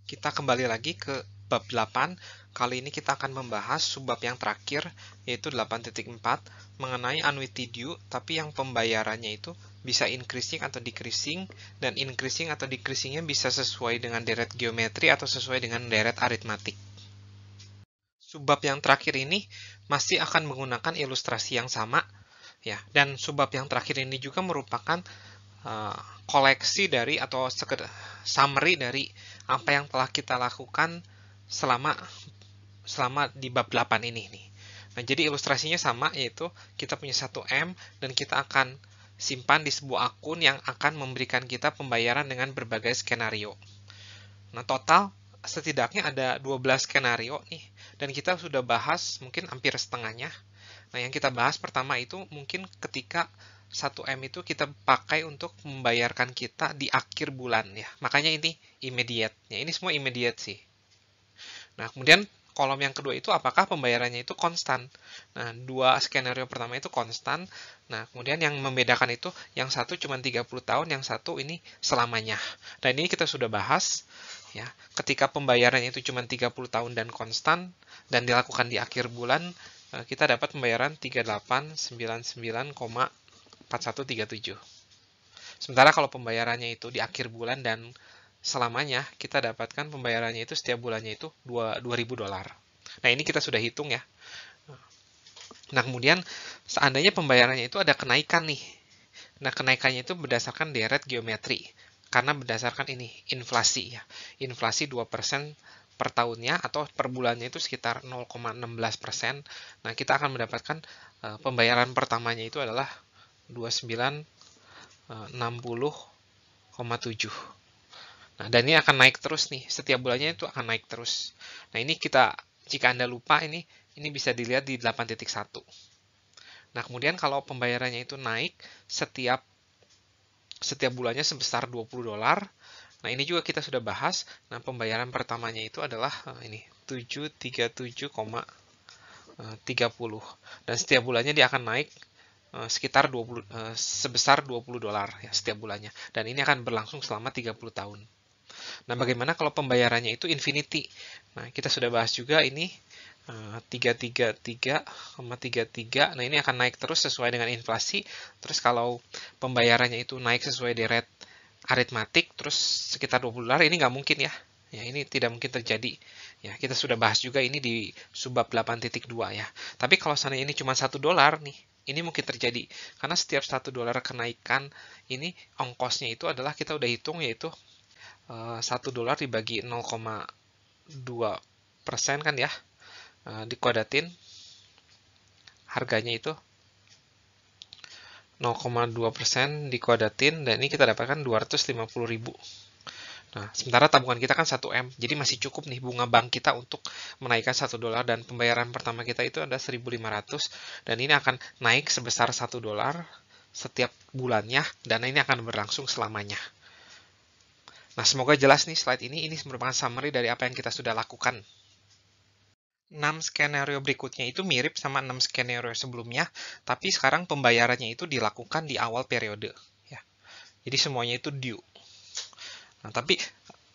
Kita kembali lagi ke bab 8. Kali ini kita akan membahas subbab yang terakhir, yaitu 8.4, mengenai annuity due, tapi yang pembayarannya itu bisa increasing atau decreasing, dan increasing atau decreasingnya bisa sesuai dengan deret geometri atau sesuai dengan deret aritmatik. Subbab yang terakhir ini masih akan menggunakan ilustrasi yang sama, ya, dan subbab yang terakhir ini juga merupakan koleksi dari atau summary dari apa yang telah kita lakukan selama di bab 8 ini nih. Nah, jadi ilustrasinya sama, yaitu kita punya 1M dan kita akan simpan di sebuah akun yang akan memberikan kita pembayaran dengan berbagai skenario. Nah, total setidaknya ada 12 skenario nih, dan kita sudah bahas mungkin hampir setengahnya. Nah, yang kita bahas pertama itu mungkin ketika 1M itu kita pakai untuk membayarkan kita di akhir bulan ya. Makanya ini immediate. Ya, ini semua immediate sih. Nah, kemudian kolom yang kedua itu apakah pembayarannya itu konstan. Nah, dua skenario pertama itu konstan. Nah, kemudian yang membedakan itu yang satu cuma 30 tahun, yang satu ini selamanya. Dan ini kita sudah bahas ya. Ketika pembayarannya itu cuma 30 tahun dan konstan dan dilakukan di akhir bulan, kita dapat pembayaran 3899,4137. Sementara kalau pembayarannya itu di akhir bulan dan selamanya, kita dapatkan pembayarannya itu setiap bulannya itu $2.000. Nah, ini kita sudah hitung ya. Nah, kemudian seandainya pembayarannya itu ada kenaikan nih. Nah, kenaikannya itu berdasarkan deret geometri. Karena berdasarkan ini, inflasi ya. Inflasi 2% per tahunnya atau per bulannya itu sekitar 0,16%. Nah, kita akan mendapatkan pembayaran pertamanya itu adalah 2960,7. Nah, dan ini akan naik terus nih. Setiap bulannya itu akan naik terus. Nah, ini jika Anda lupa, ini bisa dilihat di 8.1. Nah, kemudian kalau pembayarannya itu naik setiap bulannya sebesar $20. Nah, ini juga kita sudah bahas. Nah, pembayaran pertamanya itu adalah ini 737,30. Dan setiap bulannya dia akan naik sekitar sebesar $20 ya setiap bulannya. Dan ini akan berlangsung selama 30 tahun. Nah, bagaimana kalau pembayarannya itu infinity? Nah, kita sudah bahas juga ini 333,33. Nah, ini akan naik terus sesuai dengan inflasi. Terus kalau pembayarannya itu naik sesuai deret aritmatik, terus sekitar $20, ini nggak mungkin ya. Ya, ini tidak mungkin terjadi. Ya, kita sudah bahas juga ini di subbab 8.2 ya. Tapi kalau seandainya ini cuma $1 nih, ini mungkin terjadi. Karena setiap $1 kenaikan, ini ongkosnya itu adalah kita udah hitung, yaitu $1 dibagi 0,2% kan ya, dikuadatin harganya itu 0,2% dikuadatin, dan ini kita dapatkan 250.000. Nah, sementara tabungan kita kan 1M, jadi masih cukup nih bunga bank kita untuk menaikkan $1, dan pembayaran pertama kita itu ada 1.500, dan ini akan naik sebesar $1 setiap bulannya, dan ini akan berlangsung selamanya. Nah, semoga jelas nih slide ini merupakan summary dari apa yang kita sudah lakukan. 6 skenario berikutnya itu mirip sama 6 skenario sebelumnya, tapi sekarang pembayarannya itu dilakukan di awal periode. Ya. Jadi semuanya itu due. Nah, tapi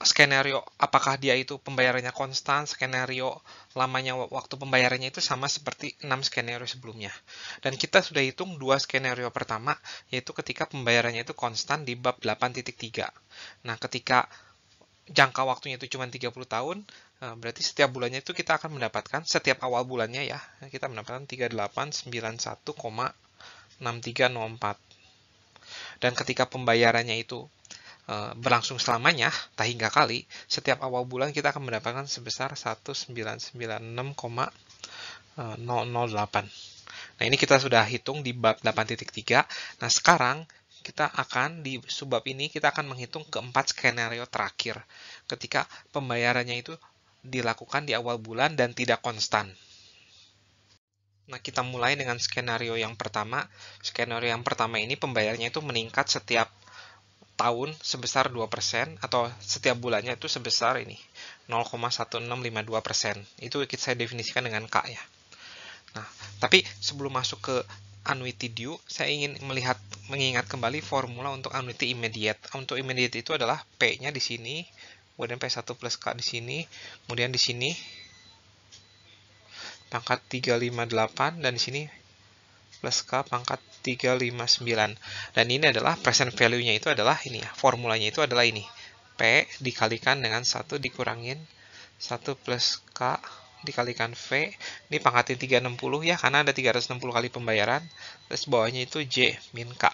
skenario apakah dia itu pembayarannya konstan, skenario lamanya waktu pembayarannya itu sama seperti 6 skenario sebelumnya. Dan kita sudah hitung 2 skenario pertama, yaitu ketika pembayarannya itu konstan di bab 8.3. Nah, ketika jangka waktunya itu cuma 30 tahun, berarti setiap bulannya itu kita akan mendapatkan, setiap awal bulannya ya, kita mendapatkan 3891,6304. Dan ketika pembayarannya itu berlangsung selamanya, tak hingga kali, setiap awal bulan kita akan mendapatkan sebesar 1996,008. Nah, ini kita sudah hitung di bab 8.3. Nah, sekarang kita akan di subbab ini kita akan menghitung keempat skenario terakhir ketika pembayarannya itu dilakukan di awal bulan dan tidak konstan. Nah, kita mulai dengan skenario yang pertama. Skenario yang pertama ini pembayarannya itu meningkat setiap tahun sebesar 2%, atau setiap bulannya itu sebesar ini 0,1652%. Itu saya definisikan dengan K ya. Nah, tapi sebelum masuk ke annuity due, saya ingin mengingat kembali formula untuk annuity immediate. Untuk immediate itu adalah P-nya di sini, kemudian P1 plus K di sini, kemudian di sini pangkat 358, dan di sini plus K pangkat 359. Dan ini adalah present value-nya itu adalah ini ya, formulanya itu adalah ini. P dikalikan dengan 1 dikurangin 1 plus K dikalikan V, ini pangkatin 360 ya, karena ada 360 kali pembayaran, terus bawahnya itu J min K.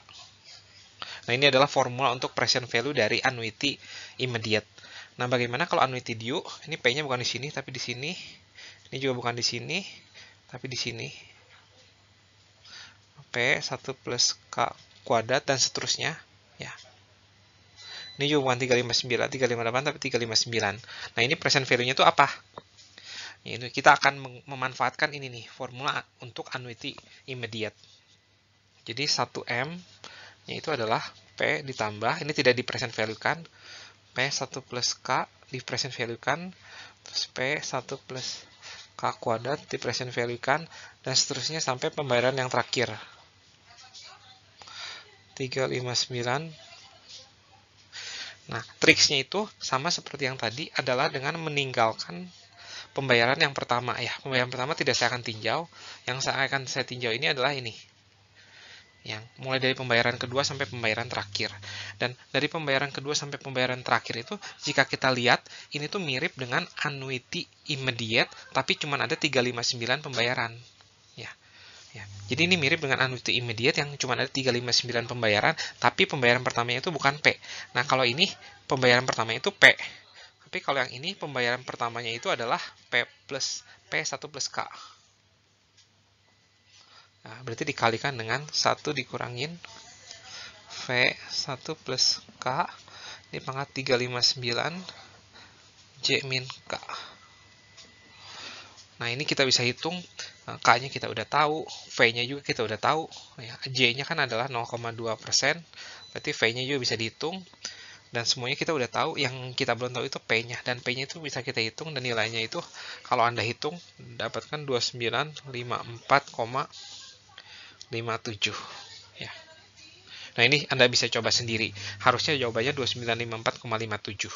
Nah, ini adalah formula untuk present value dari annuity immediate. Nah, bagaimana kalau annuity due? Ini P-nya bukan di sini, tapi di sini. Ini juga bukan di sini, tapi di sini. P1 plus K kuadrat, dan seterusnya. Ya. Ini juga bukan 359, 358, tapi 359. Nah, ini present value-nya itu apa? Ini kita akan memanfaatkan ini nih, formula untuk annuity immediate. Jadi 1M yaitu adalah P ditambah, ini tidak di present value-kan, P1 plus K di present value-kan, terus P1 plus K kuadrat di present value-kan, dan seterusnya sampai pembayaran yang terakhir. 359. Nah, triksnya itu sama seperti yang tadi, adalah dengan meninggalkan pembayaran yang pertama ya. Pembayaran pertama tidak saya akan tinjau. Yang akan saya tinjau ini adalah ini. Yang mulai dari pembayaran kedua sampai pembayaran terakhir. Dan dari pembayaran kedua sampai pembayaran terakhir itu, jika kita lihat, ini tuh mirip dengan annuity immediate, tapi cuma ada 359 pembayaran. Ya. Jadi ini mirip dengan annuity immediate yang cuma ada 359 pembayaran, tapi pembayaran pertamanya itu bukan P. Nah, kalau ini pembayaran pertamanya itu P. Tapi kalau yang ini pembayaran pertamanya itu adalah P1 plus K. Nah, berarti dikalikan dengan 1 dikurangin V1 plus K, ini pangkat 359 J min K. Nah, ini kita bisa hitung, K-nya kita udah tahu, V-nya juga kita udah tahu. J-nya kan adalah 0,2%, berarti V-nya juga bisa dihitung. Dan semuanya kita udah tahu, yang kita belum tahu itu P-nya. Dan P-nya itu bisa kita hitung, dan nilainya itu kalau Anda hitung, dapatkan 2954,57. Ya. Nah, ini Anda bisa coba sendiri. Harusnya jawabannya 2954,57.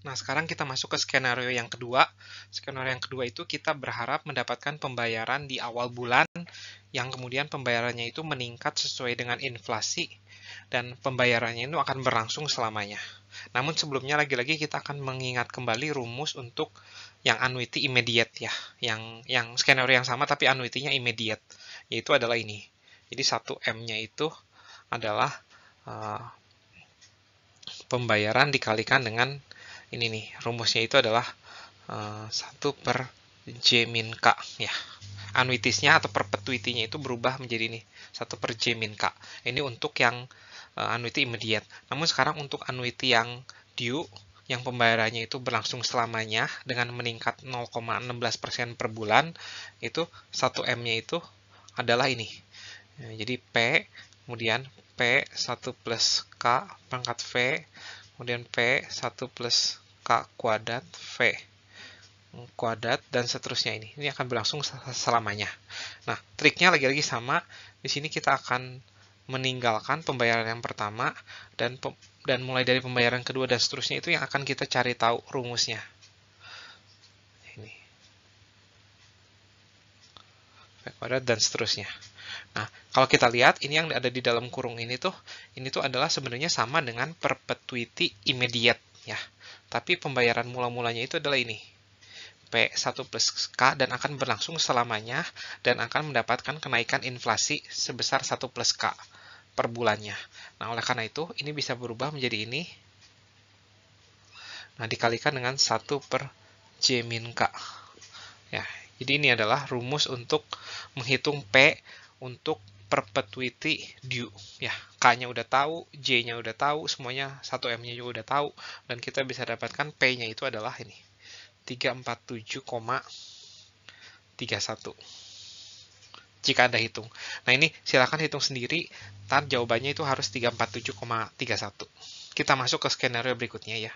Nah, sekarang kita masuk ke skenario yang kedua. Skenario yang kedua itu kita berharap mendapatkan pembayaran di awal bulan, yang kemudian pembayarannya itu meningkat sesuai dengan inflasi, dan pembayarannya itu akan berlangsung selamanya. Namun sebelumnya lagi-lagi kita akan mengingat kembali rumus untuk yang annuity immediate ya, yang skenario yang sama tapi annuity-nya immediate, yaitu adalah ini. Jadi 1M-nya itu adalah pembayaran dikalikan dengan ini nih, rumusnya itu adalah 1 per J min K ya. Annuitiesnya atau perpetuity-nya itu berubah menjadi ini, 1 per J min K. Ini untuk yang annuity immediate. Namun sekarang untuk annuity yang due, yang pembayarannya itu berlangsung selamanya dengan meningkat 0,16% per bulan, itu 1M-nya itu adalah ini. Jadi P, kemudian P1 plus K pangkat V, kemudian P1 plus K kuadrat V kuadrat, dan seterusnya ini. Ini akan berlangsung selamanya. Nah, triknya lagi-lagi sama. Di sini kita akan meninggalkan pembayaran yang pertama, dan mulai dari pembayaran kedua dan seterusnya itu yang akan kita cari tahu rumusnya. Ini. V kuadrat dan seterusnya. Nah, kalau kita lihat, ini yang ada di dalam kurung ini tuh adalah sebenarnya sama dengan perpetuity immediate ya. Tapi pembayaran mula-mulanya itu adalah ini, P1 plus K, dan akan berlangsung selamanya, dan akan mendapatkan kenaikan inflasi sebesar 1 plus K per bulannya. Nah, oleh karena itu, ini bisa berubah menjadi ini. Nah, dikalikan dengan 1 per J min K. Ya, jadi ini adalah rumus untuk menghitung P untuk perpetuity due ya. K-nya udah tahu, J-nya udah tahu, semuanya 1M-nya juga udah tahu, dan kita bisa dapatkan P-nya itu adalah ini, 347,31 jika Anda hitung. Nah, ini silakan hitung sendiri, jawabannya itu harus 347,31. Kita masuk ke skenario berikutnya ya.